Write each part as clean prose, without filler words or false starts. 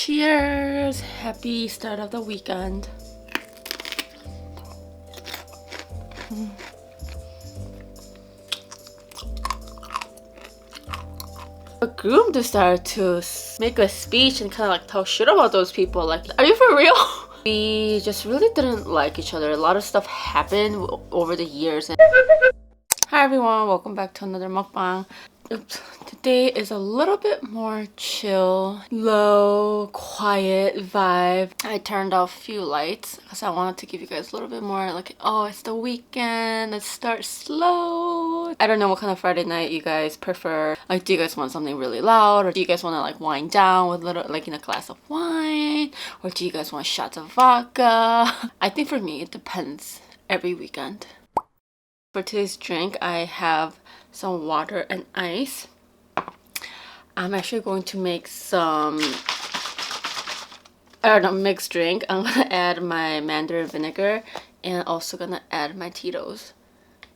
Cheers! Happy start of the weekend. A groom decided to make a speech and kind of like talk shit about those people. Like, are you for real? We just really didn't like each other. A lot of stuff happened over the years. Hi everyone, welcome back to another mukbang. Oops. Today is a little bit more chill, low, quiet vibe. I turned off a few lights because I wanted to give you guys a little bit more like, oh, it's the weekend, let's start slow. I don't know what kind of Friday night you guys prefer. Like, do you guys want something really loud, or do you guys want to like wind down with little like in a glass of wine, or do you guys want shots of vodka? I think for me it depends every weekend. For today's drink, I have some water and ice. I'm actually going to make some mixed drink. I'm gonna add my Mandarine vinegar and also gonna add my Titos.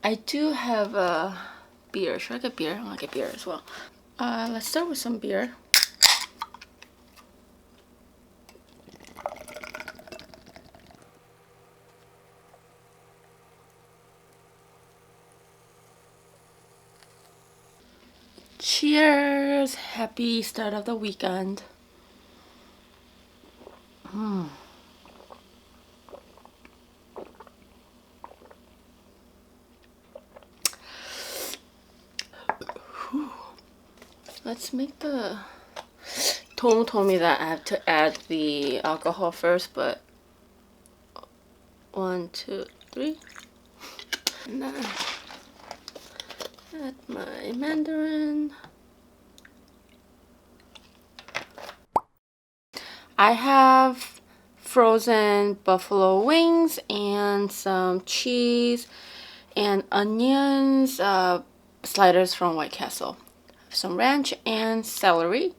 I do have a beer. Should I get beer? I'm gonna get beer as well. Let's start with some beer. Cheers! Happy start of the weekend. Let's make the... Tom told me that I have to add the alcohol first, but 1, 2, 3. And then add my mandarin. I have frozen buffalo wings and some cheese and onions, sliders from White Castle, some ranch and celery.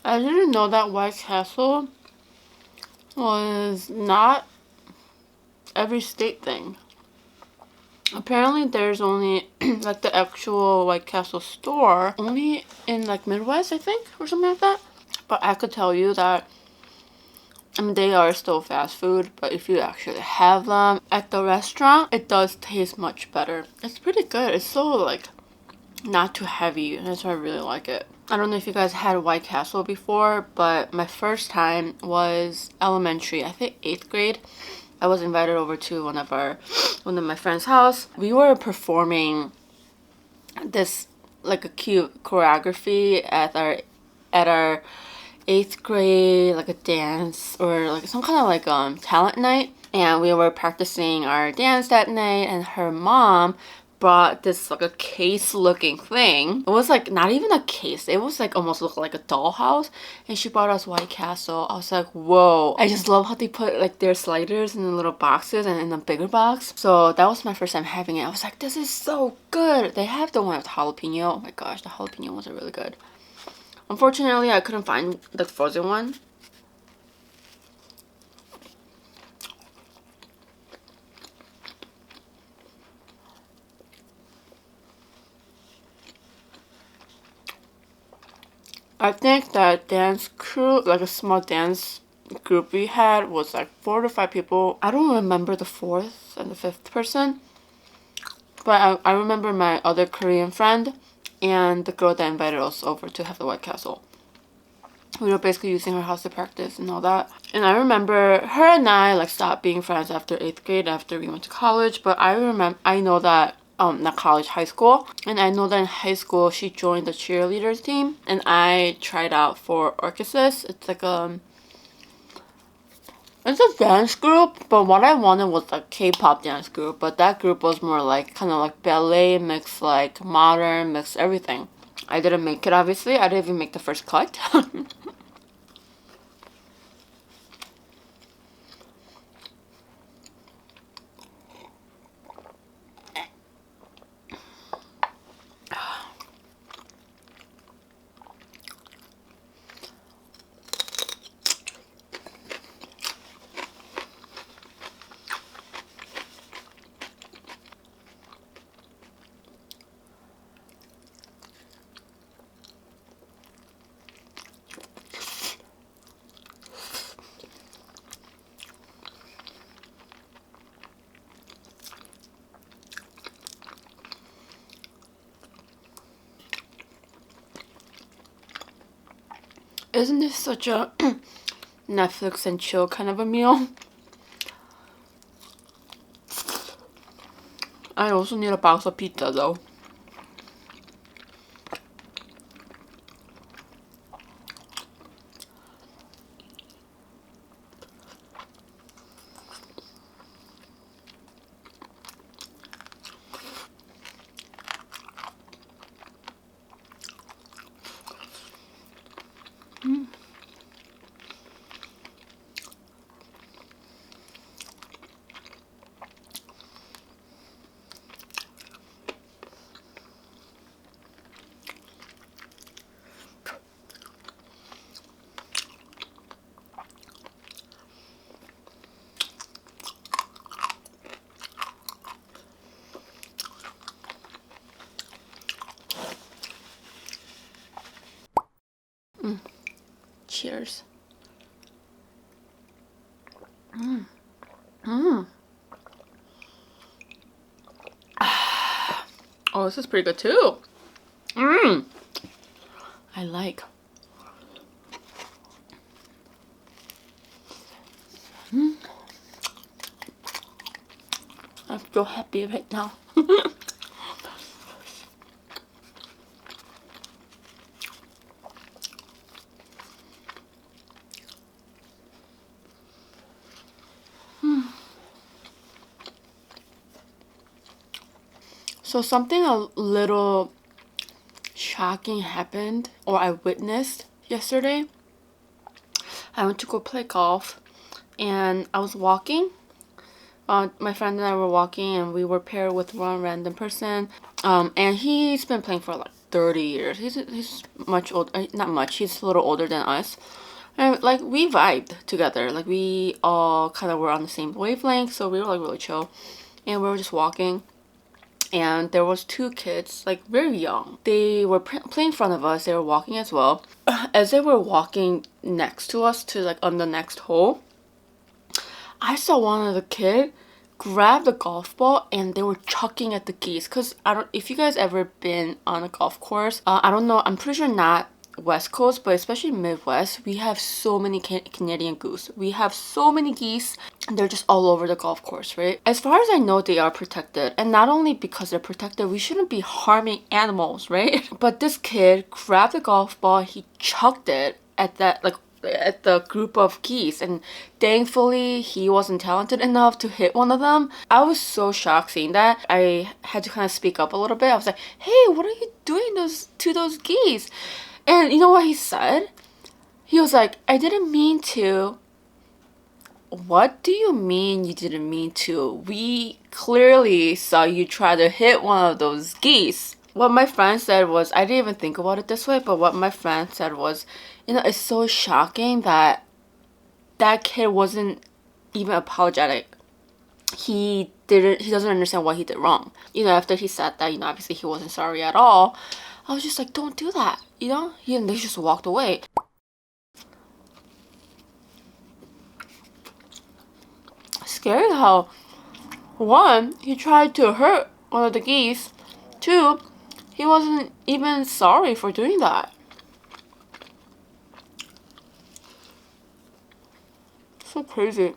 I didn't know that White Castle was not every state thing. Apparently there's only like the actual White Castle store only in like Midwest, I think, or something like that. But I could tell you that, I mean, they are still fast food, but if you actually have them at the restaurant, it does taste much better. It's pretty good. It's so, like, not too heavy. That's why I really like it. I don't know if you guys had White Castle before, but my first time was elementary, I think 8th grade. I was invited over to one of my friend's house. We were performing this, like, a cute choreography at our 8th grade, like a dance or like some kind of like talent night, and we were practicing our dance that night, and her mom brought this like a case looking thing. It was like not even a case, it was like almost looked like a dollhouse, and she brought us White Castle. I was like, whoa. I just love how they put like their sliders in the little boxes and in a bigger box. So that was my first time having it. I was like, this is so good. They have the one with jalapeno. Oh my gosh, the jalapeno ones are really good. Unfortunately, I couldn't find the frozen one. I think that dance crew, like a small dance group we had, was like 4 to 5 people. I don't remember the 4th and the 5th person, but I remember my other Korean friend and the girl that invited us over to have the White Castle. We were basically using her house to practice and all that. And I remember her and I like stopped being friends after 8th grade, after we went to college. But I know that, not college, high school. And I know that in high school she joined the cheerleaders team. And I tried out for Orchesis. It's like it's a dance group, but what I wanted was a K-pop dance group. But that group was more like kind of like ballet mixed like modern mixed everything. I didn't make it, obviously. I didn't even make the first cut. Isn't this such a Netflix and chill kind of a meal? I also need a box of pizza though. Cheers. Oh, this is pretty good too. I like. I'm so happy right now. So something a little shocking happened, or I witnessed yesterday. I went to go play golf, and I was walking. My friend and I were walking, and we were paired with one random person. And he's been playing for like 30 years. He's much old, not much. He's a little older than us. And like we vibed together. Like we all kind of were on the same wavelength, so we were like really chill. And we were just walking. and there was two kids, like very young. They were playing in front of us. They were walking as well. As they were walking next to us to like on the next hole, I saw one of the kid grab the golf ball and they were chucking at the geese. Cause I don't, if you guys ever been on a golf course, I don't know, I'm pretty sure not West Coast, but especially Midwest, we have so many Canadian goose. We have so many geese, and they're just all over the golf course, right? As far as I know, they are protected, and not only because they're protected, we shouldn't be harming animals, right? But this kid grabbed the golf ball, he chucked it at that, like, at the group of geese, and thankfully he wasn't talented enough to hit one of them. I was so shocked seeing that. I had to kind of speak up a little bit. I was like, hey, what are you doing to those geese? And you know what he said? He was like, I didn't mean to. What do you mean you didn't mean to? We clearly saw you try to hit one of those geese. What my friend said was, I didn't even think about it this way, but what my friend said was, you know, it's so shocking that that kid wasn't even apologetic. He doesn't understand what he did wrong. You know, after he said that, you know, obviously he wasn't sorry at all. I was just like, don't do that, you know? And they just walked away. Scary how, one, he tried to hurt one of the geese. Two, he wasn't even sorry for doing that. So crazy.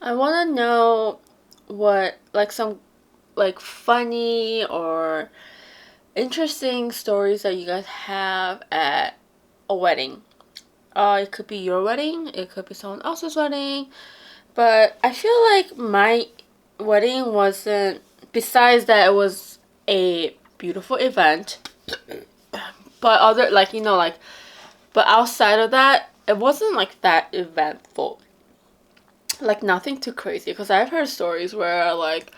I want to know what, like, some, like, funny or interesting stories that you guys have at a wedding. It could be your wedding, it could be someone else's wedding, but I feel like my wedding wasn't, besides that it was a beautiful event, but other, like, you know, like, but outside of that, it wasn't like that eventful. Like, nothing too crazy, because I've heard stories where, like,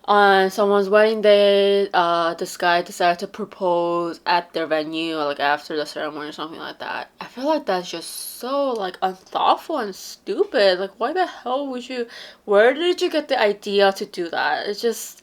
on someone's wedding day, this guy decided to propose at their venue, or like after the ceremony or something like that. I feel like that's just so, like, unthoughtful and stupid. Like, why the hell would you, where did you get the idea to do that? It's just,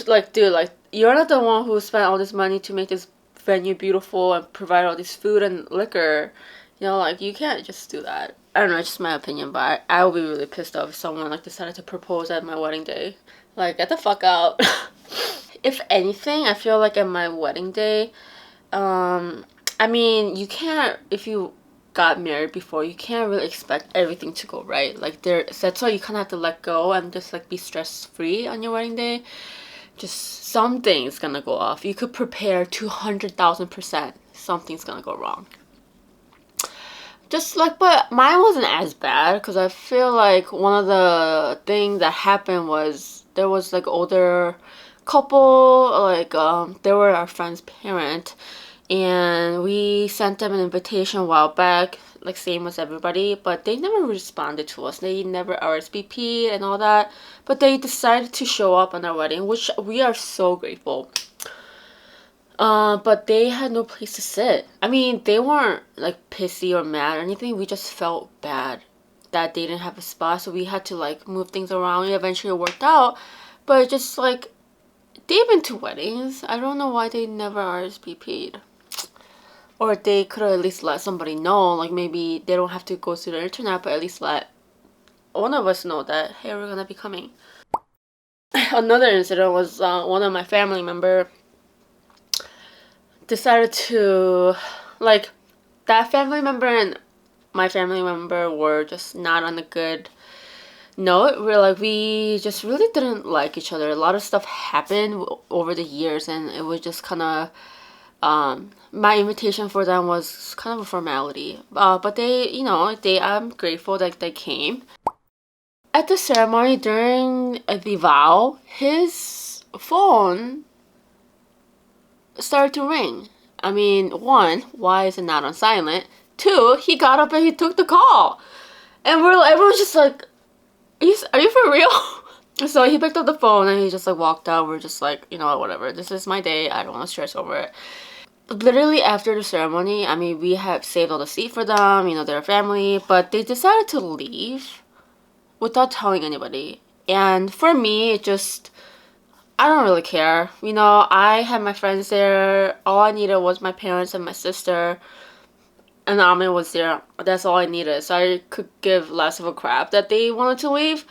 like, dude, like, you're not the one who spent all this money to make this venue beautiful and provide all this food and liquor. You know, like, you can't just do that. I don't know, it's just my opinion, but I would be really pissed off if someone, like, decided to propose at my wedding day. Like, get the fuck out. If anything, I feel like at my wedding day, I mean, you can't, if you got married before, you can't really expect everything to go right. Like, that's why you kind of have to let go and just, like, be stress-free on your wedding day. Just something's gonna go off. You could prepare 200,000%. Something's gonna go wrong. Just like, but mine wasn't as bad, because I feel like one of the things that happened was there was, like, older couple, like, they were our friend's parent, and we sent them an invitation a while back, like, same as everybody, but they never responded to us. They never RSVP'd and all that, but they decided to show up on our wedding, which we are so grateful. But they had no place to sit. I mean, they weren't, like, pissy or mad or anything. We just felt bad that they didn't have a spot, so we had to, like, move things around. It eventually worked out, but just, like, they've been to weddings. I don't know why they never RSVP'd. Or they could at least let somebody know, like maybe they don't have to go to the internet, but at least let one of us know that, hey, we're gonna be coming. Another incident was one of my family member decided to, like, that family member and my family member were just not on a good note. We just really didn't like each other. A lot of stuff happened over the years, and it was just kind of my invitation for them was kind of a formality. But they, I'm grateful that they came. At the ceremony during the vow, his phone started to ring. I mean, one, why is it not on silent? Two, he got up and he took the call. And everyone's just like, are you for real? So he picked up the phone and he just like walked out. We're just like, you know what, whatever. This is my day. I don't want to stress over it. Literally after the ceremony, I mean, we had saved all the seat for them, they're a family, but they decided to leave without telling anybody. And for me, I don't really care. I had my friends there. All I needed was my parents and my sister. And Amin was there. That's all I needed. So I could give less of a crap that they wanted to leave.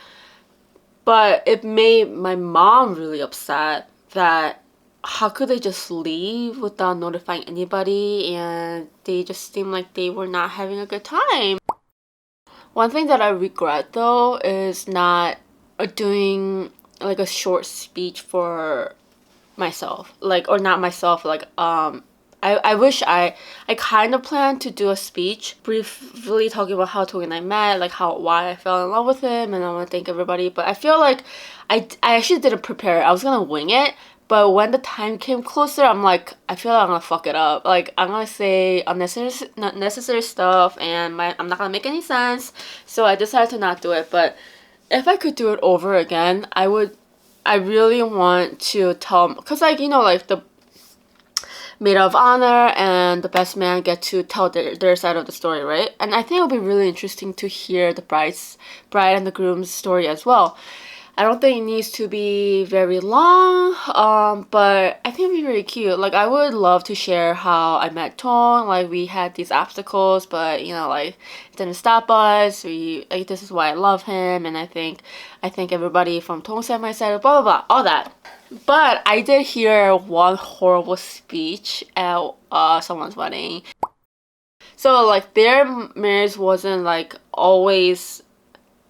But it made my mom really upset that how could they just leave without notifying anybody, and they just seemed like they were not having a good time. One thing that I regret though is not doing like a short speech for myself, or not myself, I wish I kind of planned to do a speech briefly talking about how Tong and I met, why I fell in love with him, and I want to thank everybody. But I feel like I actually didn't prepare. I was gonna wing it, but when the time came closer, I'm like, I feel like I'm gonna fuck it up. Like, I'm gonna say unnecessary stuff, and I'm not gonna make any sense. So I decided to not do it. But if I could do it over again, I would. I really want to tell, because the maid of honor and the best man get to tell their side of the story, right? And I think it'll be really interesting to hear the bride and the groom's story as well. I don't think it needs to be very long, but I think it'd be very cute. I would love to share how I met Tong. We had these obstacles, but it didn't stop us. This is why I love him, and I think everybody from Tong's side, my side, blah blah blah, all that. But I did hear one horrible speech at someone's wedding. So their marriage wasn't always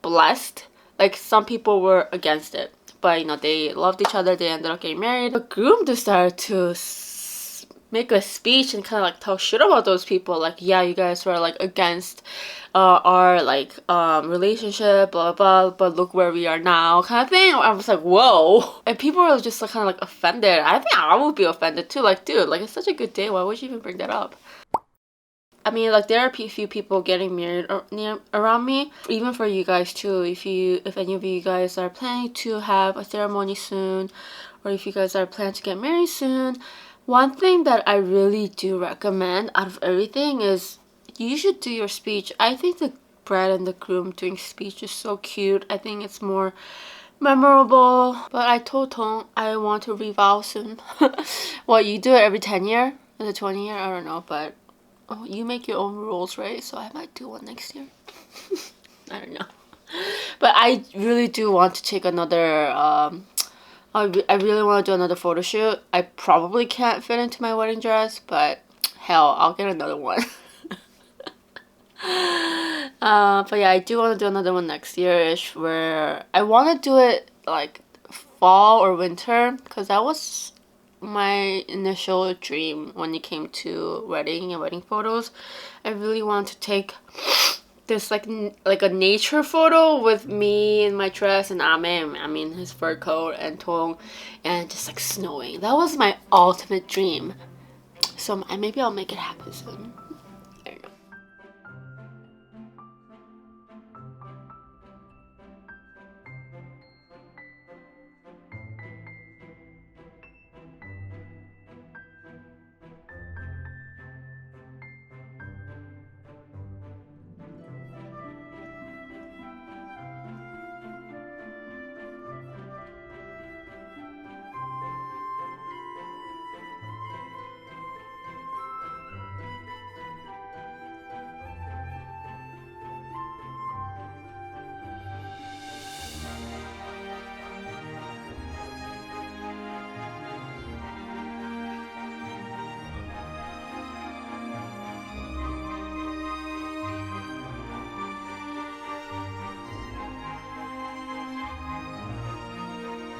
blessed. Some people were against it, but they loved each other. They ended up getting married. The groom decided to make a speech and kind of tell shit about those people. Yeah, you guys were against our relationship, blah blah, but look where we are now, kind of thing. I was like, whoa. And people were just kind of offended. I think I would be offended too. Dude, it's such a good day. Why would you even bring that up? I mean, there are a few people getting married around me. Even for you guys too, if any of you guys are planning to have a ceremony soon, or if you guys are planning to get married soon, one thing that I really do recommend out of everything is you should do your speech. I think the bride and the groom doing speech is so cute. I think it's more memorable. But I told Tong I want to revow soon. Well, you do it every 10 year? Is it 20 year? I don't know, but you make your own rules, right? So I might do one next year. I don't know. But I really do want to take another, I really want to do another photo shoot. I probably can't fit into my wedding dress, but hell, I'll get another one. But yeah, I do want to do another one next year-ish, where I want to do it fall or winter, because that was my initial dream when it came to wedding and wedding photos. I really want to take this like a nature photo with me in my dress and Ame, I mean his fur coat, and Tong, and just snowing. That was my ultimate dream. So maybe I'll make it happen soon.